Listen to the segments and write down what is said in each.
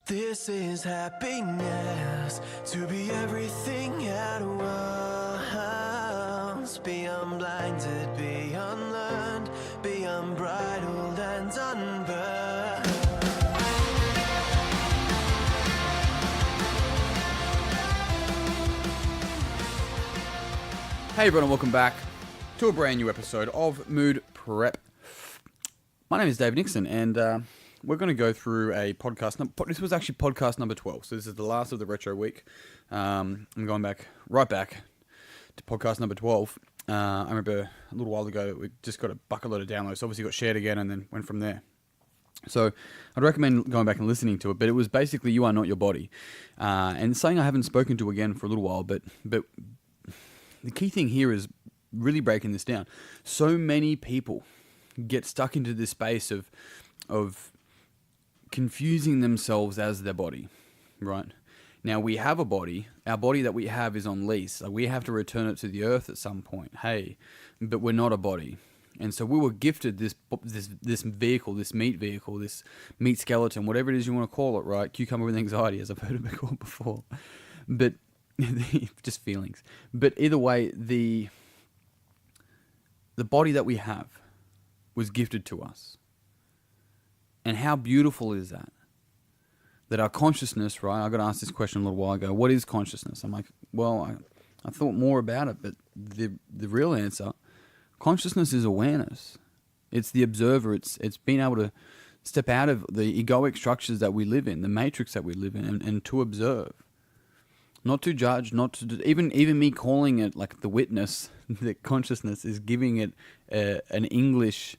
This is happiness, to be everything at once. Be unblinded, be unlearned, be unbridled and unburned. Hey everyone, welcome back to a brand new episode of Mood Prep. My name is Dave Nixon, and we're going to go through a podcast. This was actually podcast number 12, so this is the last of the retro week. I'm going right back to podcast number 12. I remember a little while ago we just got a bucket load of downloads. Obviously got shared again and then went from there. So I'd recommend going back and listening to it, but it was basically You Are Not Your Body. And something I haven't spoken to again for a little while, but the key thing here is really breaking this down. So many people get stuck into this space of confusing themselves as their body, right? Now, we have a body. Our body that we have is on lease. Like, we have to return it to the earth at some point. Hey, but we're not a body. And so we were gifted this vehicle, this meat skeleton, whatever it is you want to call it, right? Cucumber with anxiety, as I've heard it called before. But just feelings. But either way, the body that we have was gifted to us. And how beautiful is that? That our consciousness, right? I got asked this question a little while ago. What is consciousness? I'm like, well, I thought more about it, but the real answer, consciousness is awareness. It's the observer. It's being able to step out of the egoic structures that we live in, the matrix that we live in, and to observe. Not to judge, not to even me calling it like the witness, that consciousness is giving it an English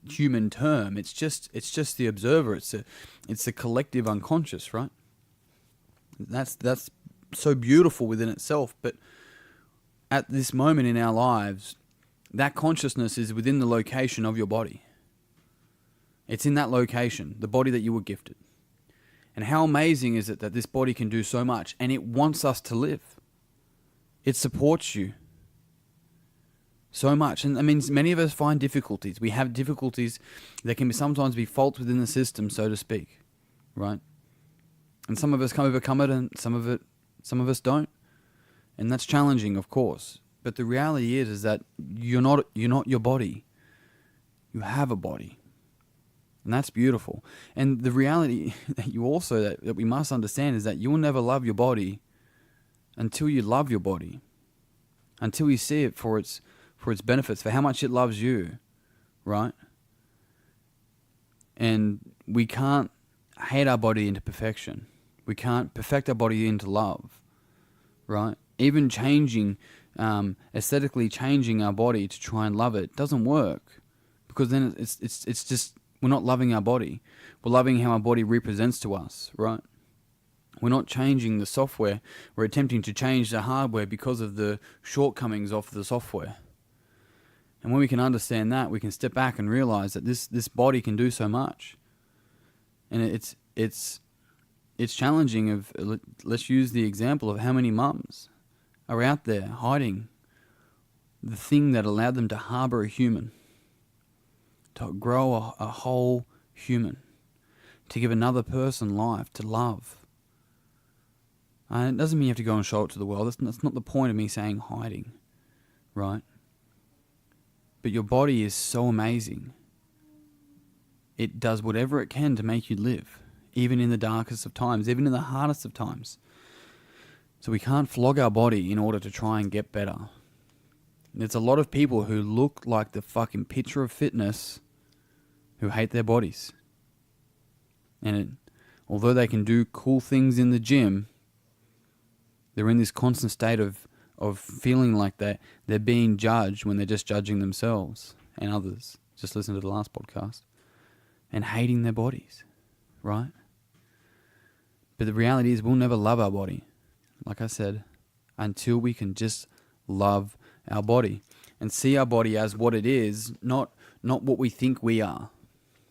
human term. It's just the observer. It's a collective unconscious, right? That's so beautiful within itself. But at this moment in our lives, that consciousness is within the location of your body. It's in that location, the body that you were gifted. And how amazing is it that this body can do so much, and it wants us to live. It supports you so much. And I mean, many of us find difficulties. We have difficulties. There can sometimes be faults within the system, so to speak, right? And some of us can overcome it, and some of us don't. And that's challenging, of course. But the reality is that you're not your body. You have a body. And that's beautiful. And the reality that we must understand is that you will never love your body until you love your body. Until you see it for its benefits, for how much it loves you, right? And we can't hate our body into perfection. We can't perfect our body into love, right? Even aesthetically changing our body to try and love it doesn't work, because then it's just, we're not loving our body. We're loving how our body represents to us, right? We're not changing the software. We're attempting to change the hardware because of the shortcomings of the software. And when we can understand that, we can step back and realize that this body can do so much. And it's challenging. Let's use the example of how many mums are out there hiding the thing that allowed them to harbor a human, to grow a whole human, to give another person life, to love. It doesn't mean you have to go and show it to the world. That's not the point of me saying hiding, right? But your body is so amazing. It does whatever it can to make you live, even in the darkest of times, even in the hardest of times. So we can't flog our body in order to try and get better. There's a lot of people who look like the fucking picture of fitness who hate their bodies. And although they can do cool things in the gym, they're in this constant state of feeling like they're being judged when they're just judging themselves and others. Just listen to the last podcast. And hating their bodies, right? But the reality is we'll never love our body, like I said, until we can just love our body and see our body as what it is, not what we think we are.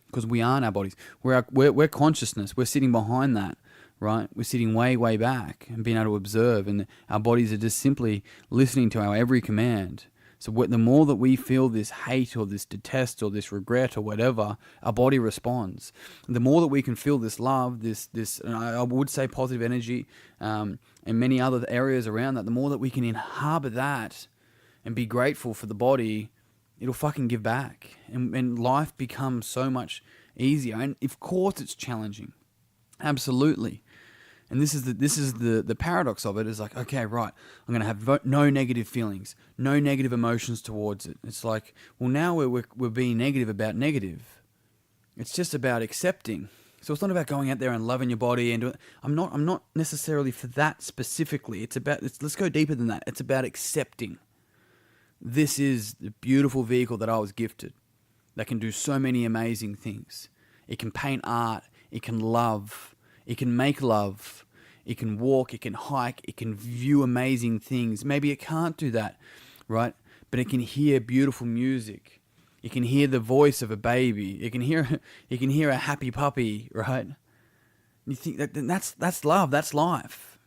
Because we aren't our bodies. We're consciousness. We're sitting behind that, right? We're sitting way, way back and being able to observe, and our bodies are just simply listening to our every command So the more that we feel this hate or this detest or this regret or whatever, our body responds. The more that we can feel this love, this and I would say positive energy, and many other areas around that, the more that we can inhabit that and be grateful for the body, it'll fucking give back. And life becomes so much easier. And of course it's challenging. Absolutely. And this is the paradox of it, is like, okay, right, I'm going to have no negative feelings, no negative emotions towards it. It's like, well, now we're being negative about negative. It's just about accepting. So it's not about going out there and loving your body and doing, I'm not necessarily for that specifically. Let's go deeper than that. It's about accepting. This is the beautiful vehicle that I was gifted that can do so many amazing things. It can paint art, it can love, it can make love, it can walk, it can hike, it can view amazing things. Maybe it can't do that, right? But it can hear beautiful music. It can hear the voice of a baby. It can hear a happy puppy, right? You think that's love, that's life.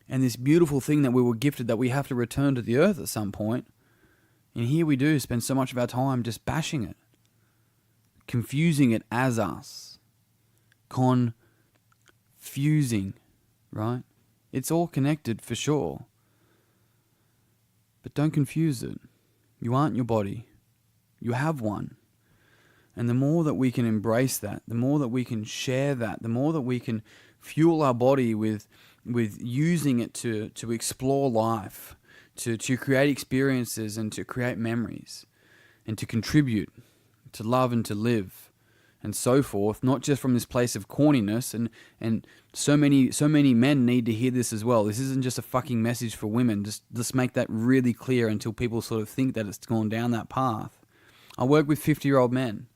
And this beautiful thing that we were gifted, that we have to return to the earth at some point. And here we do spend so much of our time just bashing it, confusing it as us, confusing, right? It's all connected for sure. But don't confuse it. You aren't your body. You have one. And the more that we can embrace that, the more that we can share that, the more that we can fuel our body with using it to explore life, to create experiences and to create memories and to contribute, to love and to live and so forth, not just from this place of corniness, and so many men need to hear this as well. This isn't just a fucking message for women. Just make that really clear until people sort of think that it's gone down that path. I work with 50-year-old men.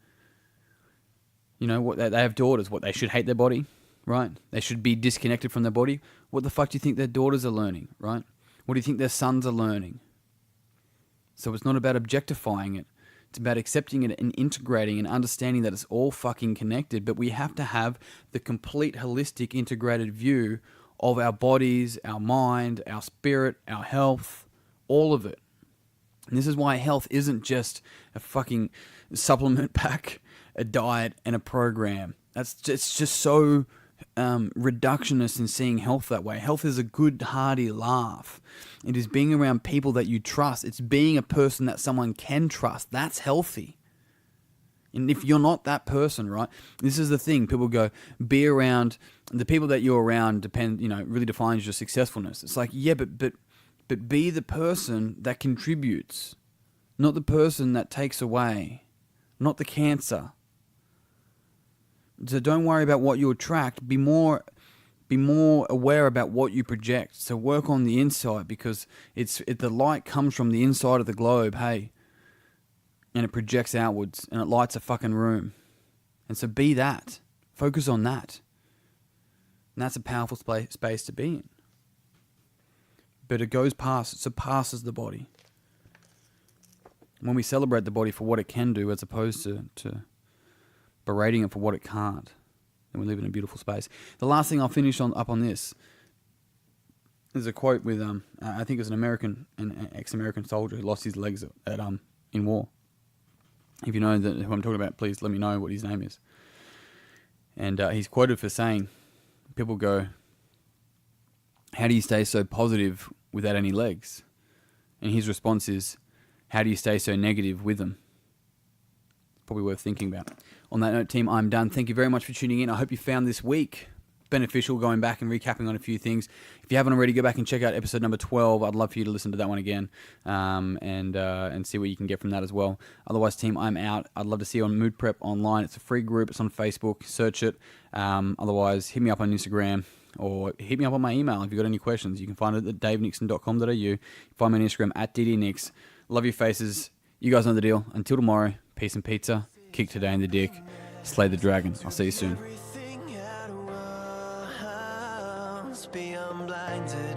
You know, what, they have daughters. What, they should hate their body, right? They should be disconnected from their body. What the fuck do you think their daughters are learning, right? What do you think their sons are learning? So it's not about objectifying it. It's about accepting it and integrating and understanding that it's all fucking connected. But we have to have the complete holistic integrated view of our bodies, our mind, our spirit, our health, all of it. And this is why health isn't just a fucking supplement pack, a diet, and a program. It's just so reductionist in seeing health that way. Health is a good, hearty laugh. It is being around people that you trust. It's being a person that someone can trust. That's healthy. And if you're not that person, right? This is the thing. People go, be around the people that you're around. Really defines your successfulness. It's like, yeah, but be the person that contributes, not the person that takes away, not the cancer. So don't worry about what you attract. Be more aware about what you project. So work on the inside, because the light comes from the inside of the globe, hey, and it projects outwards and it lights a fucking room. And so be that. Focus on that. And that's a powerful space to be in. But it surpasses the body. When we celebrate the body for what it can do, as opposed to berating it for what it can't, and we live in a beautiful space. The last thing I'll finish up on this is a quote with I think it was an ex-American soldier who lost his legs in war. If you know who I'm talking about, please let me know what his name is. And he's quoted for saying, people go, "How do you stay so positive without any legs?" And his response is, "How do you stay so negative with them?" Probably worth thinking about. On that note, team, I'm done. Thank you very much for tuning in. I hope you found this week beneficial, going back and recapping on a few things. If you haven't already, go back and check out episode number 12. I'd love for you to listen to that one again, and see what you can get from that as well. Otherwise, team, I'm out. I'd love to see you on Mood Prep Online. It's a free group. It's on Facebook. Search it. Otherwise, hit me up on Instagram, or hit me up on my email if you've got any questions. You can find it at davenixon.com.au. Find me on Instagram at ddnix. Love your faces. You guys know the deal. Until tomorrow, peace and pizza. Kick today in the dick. Slay the dragon. I'll see you soon. Everything at once, be unblinded.